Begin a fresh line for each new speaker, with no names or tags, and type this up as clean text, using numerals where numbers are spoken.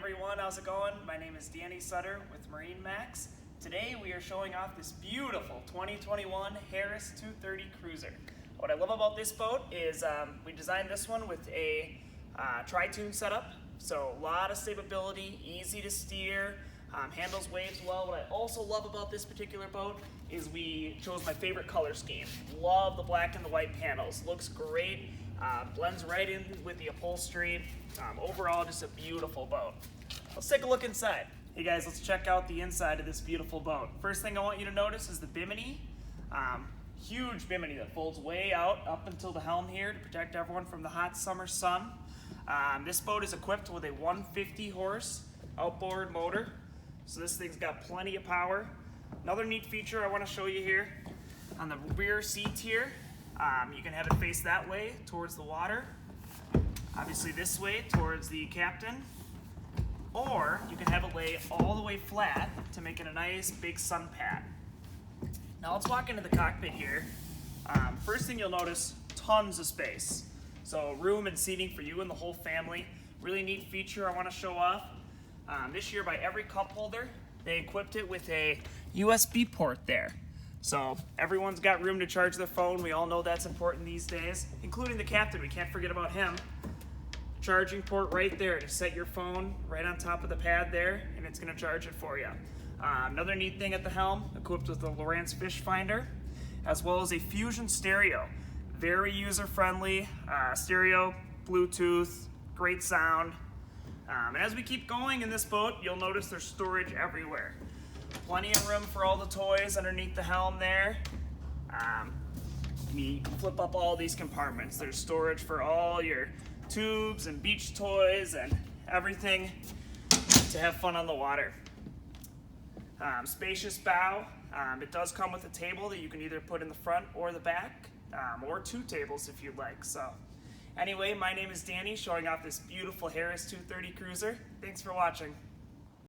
everyone, how's it going? My name is Danny Sutter with MarineMax. Today we are showing off this beautiful 2021 Harris 230 Cruiser. What I love about this boat is we designed this one with a tri-tune setup, so a lot of stability, easy to steer, handles waves well. What I also love about this particular boat is we chose my favorite color scheme. Love the black and the white panels, looks great. Blends right in with the upholstery. Overall, just a beautiful boat. Let's take a look inside. Hey guys, let's check out the inside of this beautiful boat. First thing I want you to notice is the bimini. Huge bimini that folds way out up until the helm here to protect everyone from the hot summer sun. This boat is equipped with a 150 horse outboard motor, so this thing's got plenty of power. Another neat feature I want to show you here on the rear seat here. You can have it face that way towards the water, obviously this way towards the captain, or you can have it lay all the way flat to make it a nice big sun pad. Now let's walk into the cockpit here. First thing you'll notice, tons of space. So room and seating for you and the whole family. Really neat feature I want to show off. This year by every cup holder, they equipped it with a USB port there. So everyone's got room to charge their phone. We all know that's important these days, including the captain. We can't forget about him. Charging port right there to set your phone right on top of the pad there, and it's going to charge it for you. Another neat thing at the helm, equipped with a Lowrance fish finder, as well as a Fusion stereo. Very user-friendly stereo, Bluetooth, great sound. And as we keep going in this boat, you'll notice there's storage everywhere. Plenty of room for all the toys underneath the helm there. You can flip up all these compartments. There's storage for all your tubes and beach toys and everything to have fun on the water. Spacious bow. It does come with a table that you can either put in the front or the back, or two tables if you'd like. So anyway, my name is Danny, showing off this beautiful Harris 230 Cruiser. Thanks for watching.